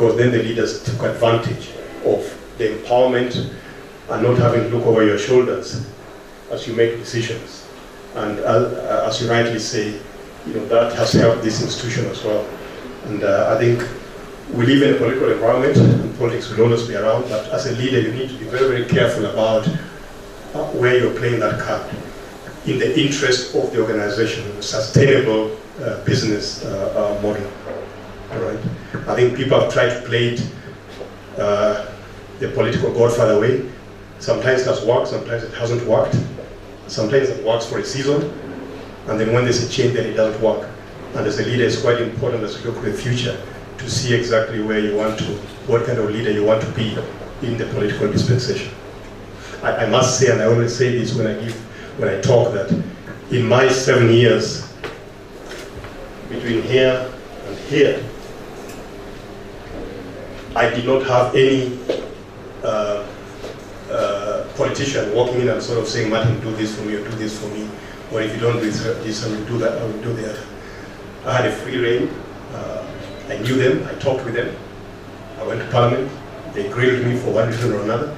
because then the leaders took advantage of the empowerment and not having to look over your shoulders as you make decisions. And as you rightly say, that has helped this institution as well. And I think we live in a political environment, and politics will always be around, but as a leader, you need to be very, very careful about where you're playing that card in the interest of the organization, a sustainable business model. All right? I think people have tried to play it the political godfather way. Sometimes it has worked, sometimes it hasn't worked. Sometimes it works for a season, and then when there's a change, then it doesn't work. And as a leader, it's quite important as you look to the future to see exactly where you want to, what kind of leader you want to be in the political dispensation. I must say, and I always say this when I talk, that in my 7 years between here and here, I did not have any politician walking in and sort of saying, Martin, do this for me, or do this for me, or if you don't do this, I will do that, I will do that. I had a free reign. I knew them, I talked with them. I went to Parliament, they grilled me for one reason or another.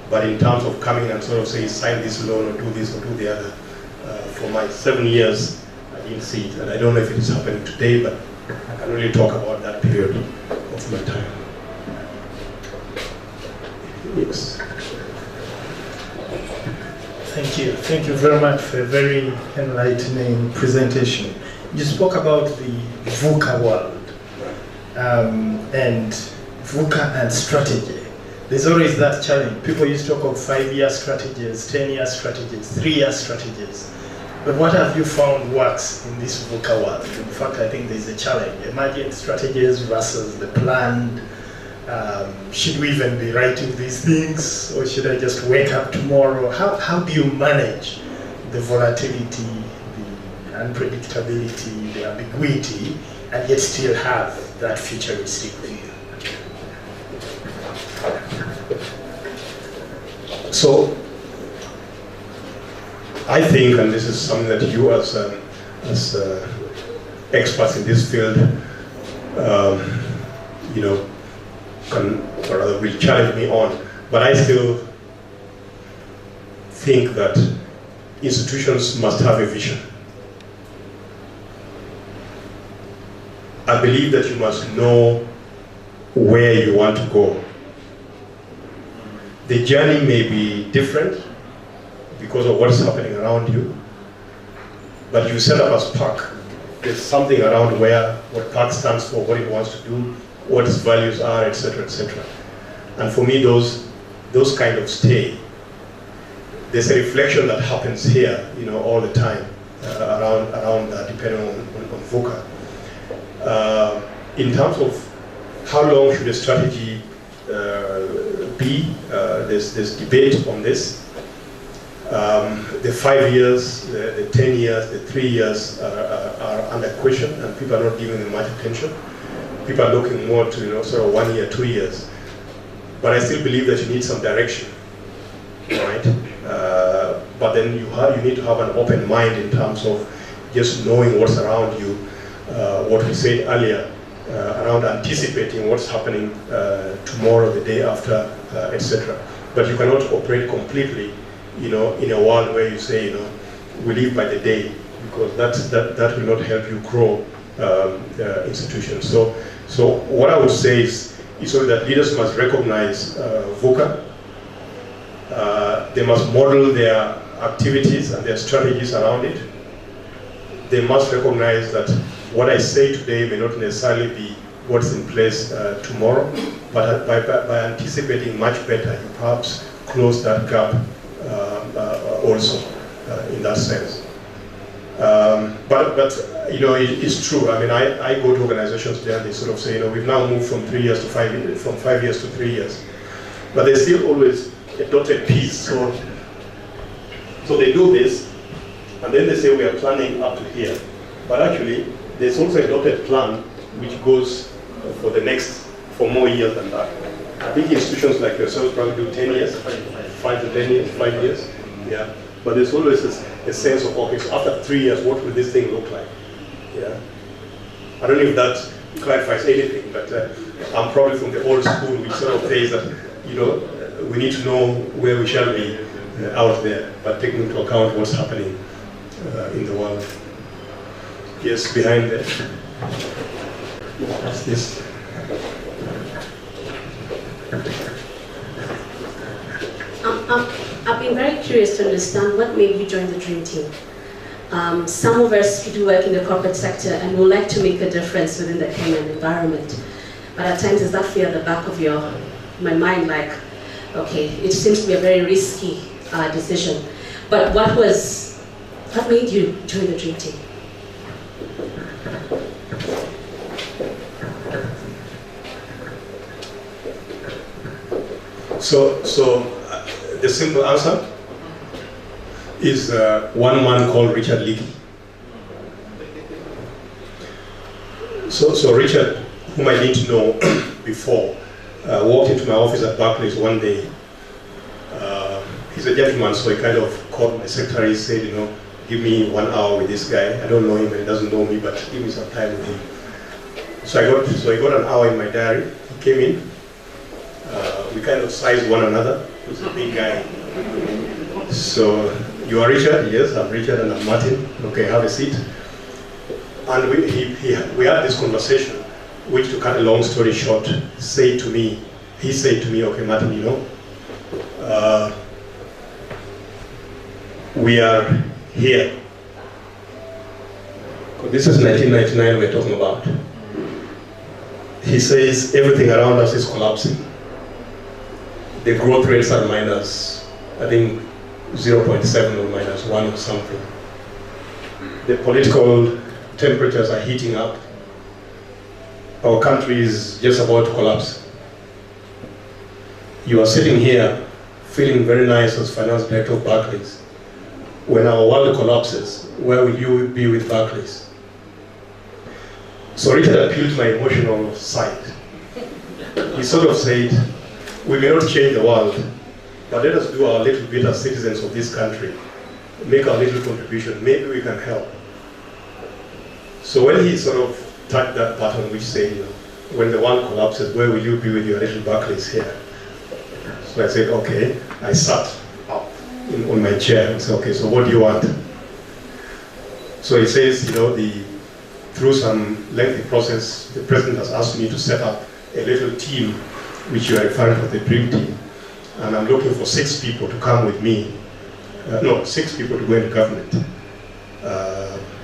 But in terms of coming and sort of saying, sign this loan, or do this, or do the other, for my 7 years, I didn't see it. And I don't know if it is happening today, but I can really talk about that period of my time. Yes. Thank you very much for a very enlightening presentation. You spoke about the VUCA world and VUCA and strategy. There's always that challenge. People used to talk of 5-year strategies, 10-year strategies, 3-year strategies. But what have you found works in this VUCA world? In fact, I think there's a challenge. Emergent strategies versus the planned. Should we even be writing these things, or should I just wake up tomorrow? How do you manage the volatility, the unpredictability, the ambiguity, and yet still have that futuristic view? So, I think, and this is something that you as experts in this field, can, or rather will challenge me on, but I still think that institutions must have a vision. I believe that you must know where you want to go. The journey may be different because of what is happening around you, but you set up as PAC. There's something around what PAC stands for, what it wants to do, what its values are, etc., etc. And for me, those kind of stay. There's a reflection that happens here, all the time around that, depending on VUCA. In terms of how long should a strategy be, there's debate on this. The 5 years, the 10 years, the 3 years are under question, and people are not giving them much attention. People are looking more to sort of 1 year, 2 years. But I still believe that you need some direction, right? But then you need to have an open mind in terms of just knowing what's around you. What we said earlier around anticipating what's happening tomorrow, the day after, etc. But you cannot operate completely, in a world where you say, we live by the day, because that will not help you grow institutions. So what I would say is so that leaders must recognize VUCA. They must model their activities and their strategies around it. They must recognize that what I say today may not necessarily be what's in place tomorrow, but by anticipating much better, you perhaps close that gap also in that sense. But it's true. I mean, I go to organizations there and they sort of say, we've now moved from 3 years to 5 years, from 5 years to 3 years. But there's still always a dotted piece. So they do this, and then they say we are planning up to here. But actually, there's also a dotted plan which goes for more years than that. I think institutions like yourselves probably do 10 years, 5 to 10 years, 5 years. Yeah. But there's always a sense of, okay, so after 3 years, what will this thing look like? Yeah. I don't know if that clarifies anything, but I'm probably from the old school, which sort of says that, you know, we need to know where we shall be out there, but taking into account what's happening in the world. Yes, behind there. What's this? I've been very curious to understand what made you join the Dream Team. Some of us do work in the corporate sector and would like to make a difference within the Kenyan environment. But at times, is that fear at the back of my mind, like, okay, it seems to be a very risky decision. But what made you join the Dream Team? So the simple answer is one man called Richard Leakey. So Richard, whom I didn't know before, walked into my office at Barclays one day. He's a gentleman, so he kind of called my secretary, said, you know, give me 1 hour with this guy. I don't know him and he doesn't know me, but give me some time with him. So I got an hour in my diary. He came in. We kind of sized one another. He's a big guy. So, you are Richard? Yes, I'm Richard and I'm Martin. Okay, have a seat. And we had this conversation, which, to cut a long story short, he said to me, okay, Martin, you know, we are here. This is 1999 we're talking about. He says everything around us is collapsing. The growth rates are minus, I think, 0.7 or minus 1 or something. The political temperatures are heating up. Our country is just about to collapse. You are sitting here feeling very nice as finance director of Barclays. When our world collapses, where will you be with Barclays? So Richard appealed to my emotional side. He sort of said, we may not change the world, but let us do our little bit as citizens of this country, make our little contribution, maybe we can help. So when he sort of touched that button which said, you know, when the world collapses, where will you be with your little Barclays here? So I said, okay. I sat up on my chair and said, okay, so what do you want? So he says, you know, through some lengthy process, the president has asked me to set up a little team, which you are referring to as the Dream Team. And I'm looking for 6 people to come with me. 6 people to go into government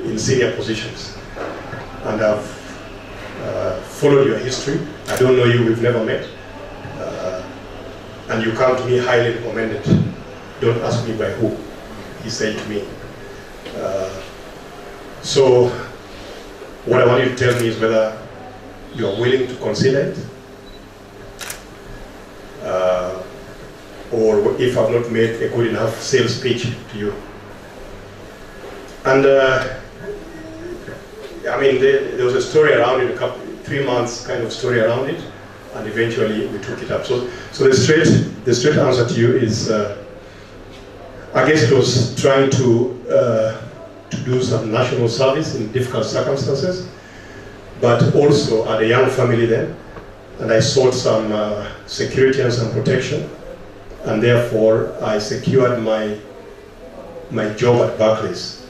in senior positions. And I've followed your history. I don't know you, we've never met. And you come to me highly recommended. Don't ask me by who, he said to me. So what I want you to tell me is whether you're willing to consider it, or if I've not made a good enough sales pitch to you. And I mean, there was a story around it, 3 months kind of story around it, and eventually we took it up. So the straight answer to you is, I guess it was trying to do some national service in difficult circumstances, but also I had a young family then, and I sought some security and some protection, and therefore I secured my job at Barclays.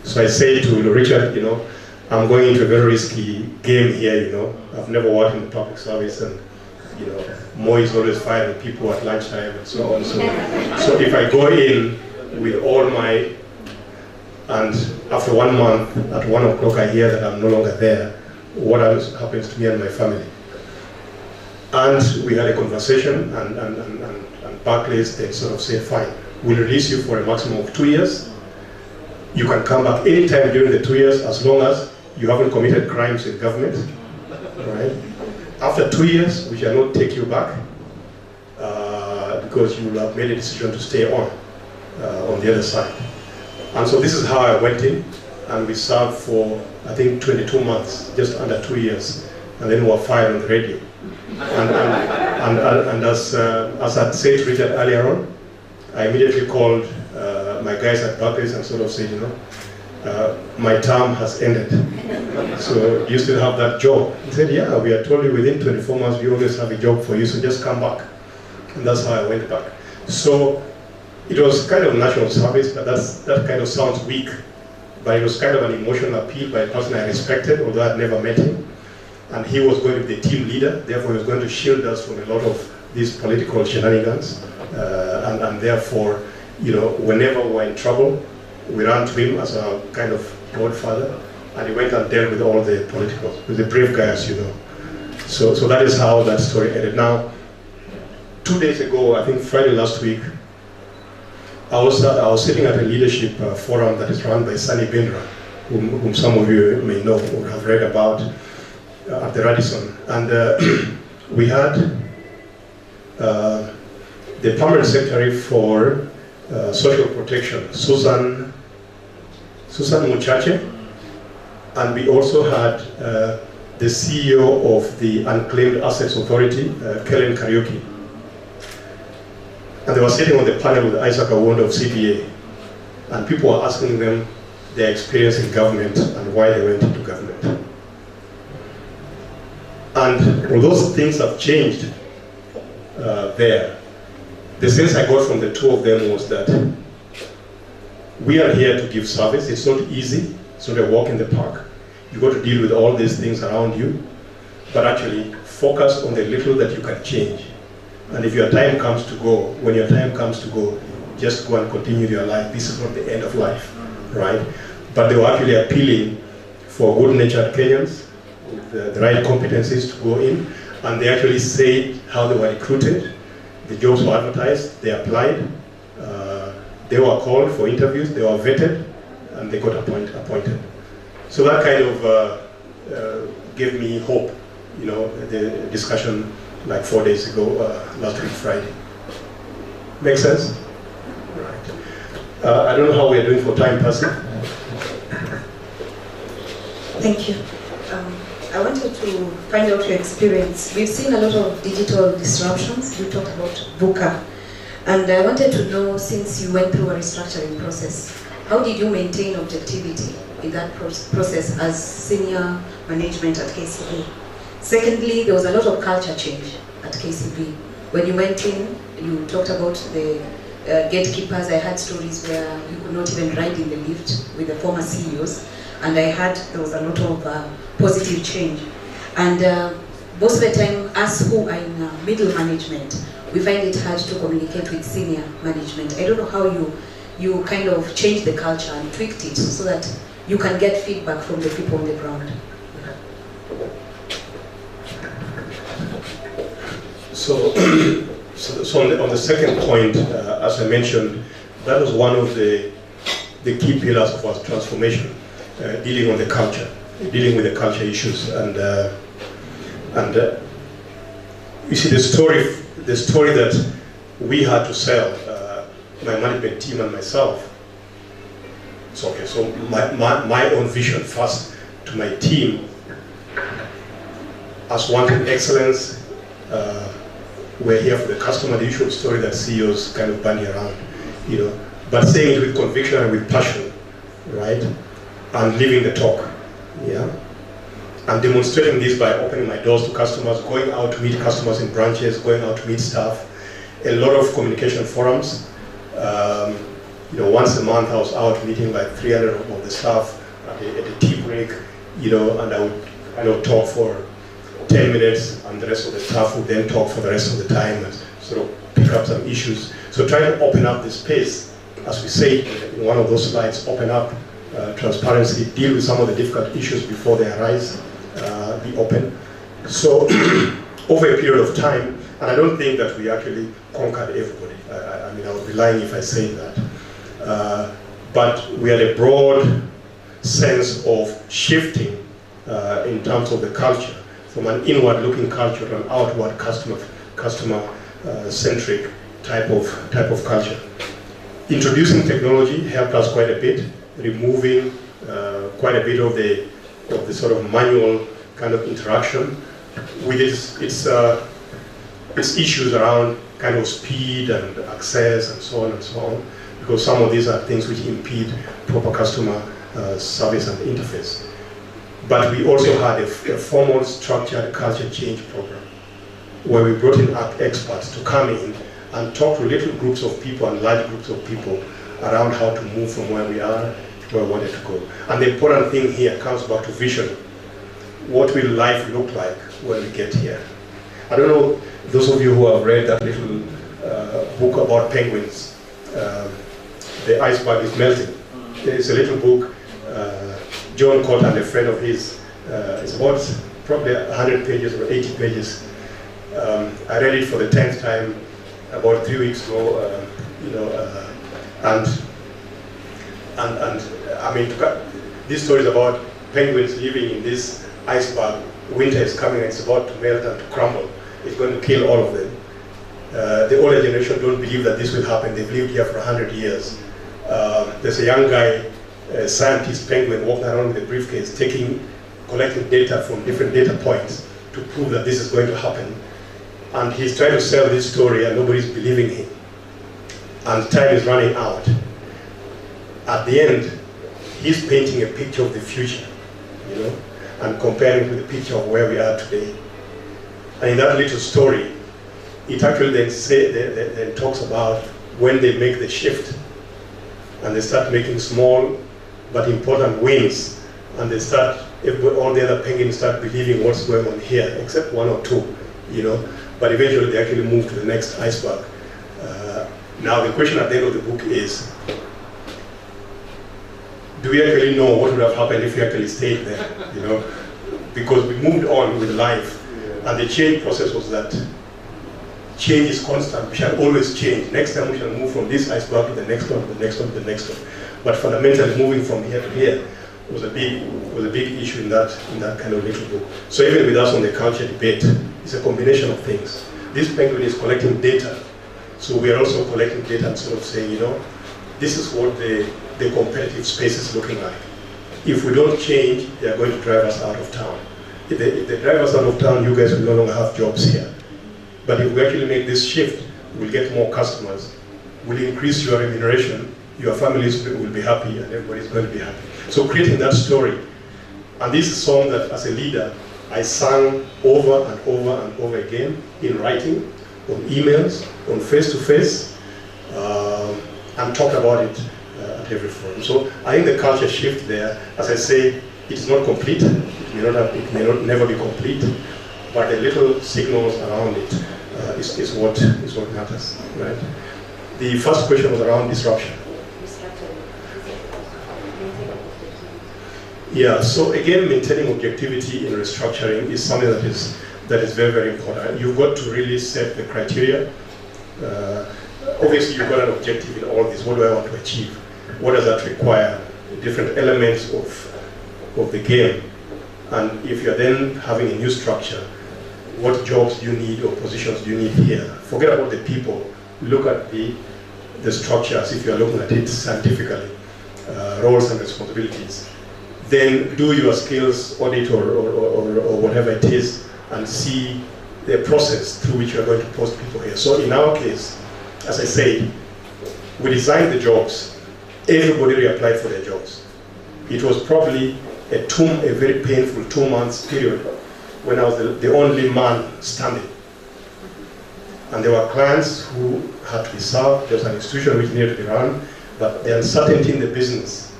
So I say to Richard, you know, I'm going into a very risky game here, you know. I've never worked in the public service, and you know, Mo is always firing people at lunchtime and so on. So if I go in with all my, and after 1 month at 1 o'clock I hear that I'm no longer there, what else happens to me and my family? And we had a conversation, and Barclays, they sort of said, fine, we'll release you for a maximum of 2 years. You can come back anytime during the 2 years as long as you haven't committed crimes in government, right? After 2 years, we shall not take you back because you will have made a decision to stay on the other side. And so this is how I went in, and we served for, I think, 22 months, just under 2 years, and then we were fired on the radio. And as I said to Richard earlier on, I immediately called my guys at Barclays and sort of said, you know, my term has ended. So do you still have that job? He said, yeah, we are told you within 24 months we always have a job for you, so just come back. And that's how I went back. So it was kind of national service, but that kind of sounds weak. But it was kind of an emotional appeal by a person I respected, although I'd never met him. And he was going to be the team leader, therefore he was going to shield us from a lot of these political shenanigans. And therefore, you know, whenever we were in trouble, we ran to him as a kind of godfather, and he went and dealt with all the politicals. He was a brave guy, as you know. So that is how that story ended. Now, 2 days ago, I think Friday last week, I was sitting at a leadership forum that is run by Sunny Bindra, whom some of you may know or have read about at the Radisson. And we had the Permanent Secretary for Social Protection, Susan Muchache, and we also had the CEO of the Unclaimed Assets Authority, Kellen Kariuki. And they were sitting on the panel with Isaac Awondo of CBA, and people were asking them their experience in government and why they went into government. And all those things have changed there. The sense I got from the two of them was that we are here to give service. It's not easy. It's not a walk in the park. You've got to deal with all these things around you, but actually focus on the little that you can change. And if your time comes to go, when your time comes to go, just go and continue your life. This is not the end of life, right? But they were actually appealing for good-natured Kenyans with the right competencies to go in, and they actually said how they were recruited. The jobs were advertised, they applied, they were called for interviews, they were vetted, and they got appointed. So that kind of gave me hope, you know, the discussion like 4 days ago, last week Friday. Make sense? Right. I don't know how we are doing for time, Percy. Thank you. I wanted to find out your experience. We've seen a lot of digital disruptions. You talked about VUCA. And I wanted to know, since you went through a restructuring process, how did you maintain objectivity in that process as senior management at KCB? Secondly, there was a lot of culture change at KCB. When you went in, you talked about the gatekeepers. I had stories where you could not even ride in the lift with the former CEOs. And I heard there was a lot of positive change. And most of the time, us who are in middle management, we find it hard to communicate with senior management. I don't know how you kind of changed the culture and tweaked it so that you can get feedback from the people on the ground. So on the second point, as I mentioned, that was one of the key pillars of our transformation, dealing with the culture issues, and you see the story that we had to sell, my management team and myself. So okay, so my own vision first to my team as wanting excellence. We're here for the customer, the usual story that CEOs kind of bandy around, you know, but saying it with conviction and with passion, right? And living the talk, yeah? I'm demonstrating this by opening my doors to customers, going out to meet customers in branches, going out to meet staff, a lot of communication forums. You know, once a month I was out meeting like 300 of the staff at a tea break, you know, and I would talk for 10 minutes, and the rest of the staff would then talk for the rest of the time and sort of pick up some issues. So trying to open up the space, as we say in one of those slides, open up transparency, deal with some of the difficult issues before they arise, be open. So over a period of time, and I don't think that we actually conquered everybody. I mean, I would be lying if I say that. But we had a broad sense of shifting in terms of the culture, from an inward-looking culture to an outward customer-centric type of culture. Introducing technology helped us quite a bit, removing quite a bit of the sort of manual kind of interaction with its issues around kind of speed and access and so on, because some of these are things which impede proper customer service and interface. But we also had a formal structured culture change program where we brought in experts to come in and talk to little groups of people and large groups of people around how to move from where we are to where we wanted to go. And the important thing here comes back to vision. What will life look like when we get here? I don't know, those of you who have read that little book about penguins, The Iceberg is Melting. It's a little book, John Cott and a friend of his, it's about probably 100 pages or 80 pages. I read it for the 10th time about 3 weeks ago, and I mean, this story is about penguins living in this iceberg. Winter is coming and it's about to melt and to crumble. It's going to kill all of them. The older generation don't believe that this will happen. They've lived here for 100 years. There's a young guy, a scientist penguin, walking around with a briefcase, collecting data from different data points to prove that this is going to happen. And he's trying to sell this story and nobody's believing him. And time is running out. At the end, he's painting a picture of the future, and comparing with the picture of where we are today. And in that little story, it actually then talks about when they make the shift and they start making small but important wins, and they start, all the other penguins start believing what's going on here, except one or two, but eventually they actually move to the next iceberg. Now the question at the end of the book is, do we actually know what would have happened if we actually stayed there? Because we moved on with life, and the change process was that change is constant. We shall always change. Next time we shall move from this iceberg to the next one, to the next one, to the next one. But fundamentally, moving from here to here was a big issue in that kind of little book. So even with us on the culture debate, it's a combination of things. This penguin is collecting data, so we are also collecting data and sort of saying, this is what the competitive space is looking like. If we don't change, they are going to drive us out of town. If they drive us out of town, you guys will no longer have jobs here. But if we actually make this shift, we'll get more customers, we'll increase your remuneration, your families will be happy, and everybody's going to be happy. So creating that story. And this is a song that, as a leader, I sang over and over and over again in writing, on emails, on face-to-face, and talked about it at every forum. So I think the culture shift there, as I say, it is not complete. It may never be complete, but the little signals around it is what matters, right? The first question was around disruption. Yeah. So again, maintaining objectivity in restructuring is something that is very, very important. You've got to really set the criteria. Obviously, you've got an objective in all this. What do I want to achieve? What does that require? Different elements of the game. And if you're then having a new structure, what jobs do you need or positions do you need here? Forget about the people. Look at the structure as if you're looking at it scientifically, roles and responsibilities. Then do your skills audit or whatever it is, and see the process through which you're going to post people here. So in our case, as I said, we designed the jobs. Everybody reapplied for their jobs. It was probably a very painful 2 months period when I was the only man standing. And there were clients who had to be served. There was an institution which needed to be run, but the uncertainty in the business,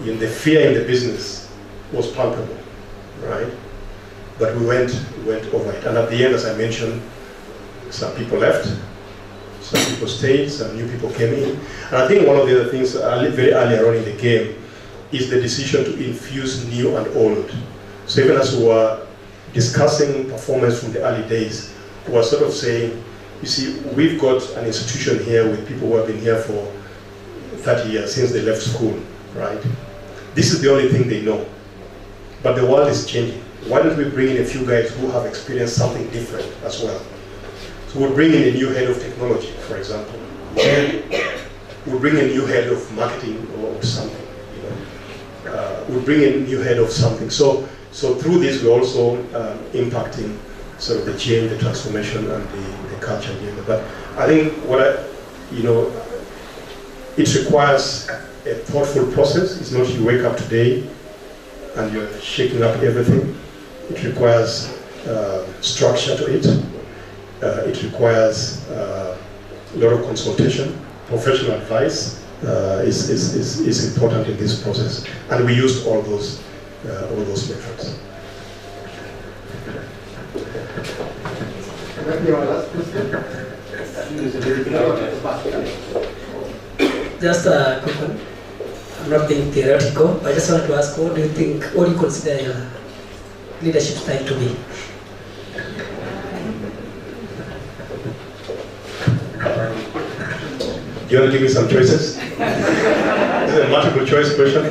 the fear in the business was palpable, right? But we went over it. And at the end, as I mentioned, some people left, some people stayed, some new people came in. And I think one of the other things very earlier on in the game is the decision to infuse new and old. So even as we were discussing performance from the early days, we were sort of saying, you see, we've got an institution here with people who have been here for 30 years, since they left school, right? This is the only thing they know. But the world is changing. Why don't we bring in a few guys who have experienced something different as well? So we'll bring in a new head of technology, for example. We'll bring in a new head of marketing or something. We'll bring in a new head of something. So through this, we're also impacting sort of the change, the transformation, and the culture agenda. But I think it requires a thoughtful process. It's not you wake up today and you're shaking up everything. It requires structure to it. It requires a lot of consultation. Professional advice is important in this process, and we used all those methods. Just a quick one. I'm not being theoretical. I just wanted to ask, what do you think, what do you consider your leadership style to be? Do you want to give me some choices? Is it a multiple choice question?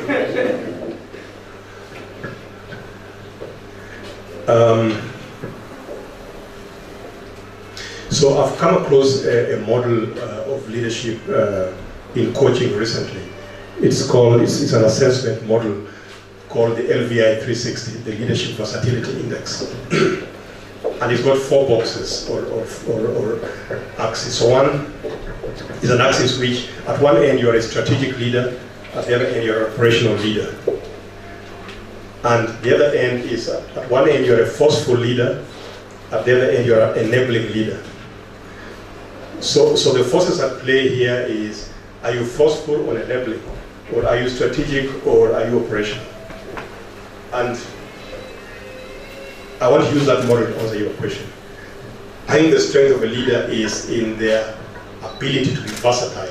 So I've come across a model of leadership in coaching recently. It's an assessment model called the LVI 360, the Leadership Versatility Index. And it's got 4 boxes or axes. So one is an axis which at one end you're a strategic leader, at the other end you're an operational leader. And the other end is, at one end you're a forceful leader, at the other end you're an enabling leader. So the forces at play here is, are you forceful or enabling? Or are you strategic or are you operational? And I want to use that model to answer your question. I think the strength of a leader is in their ability to be versatile.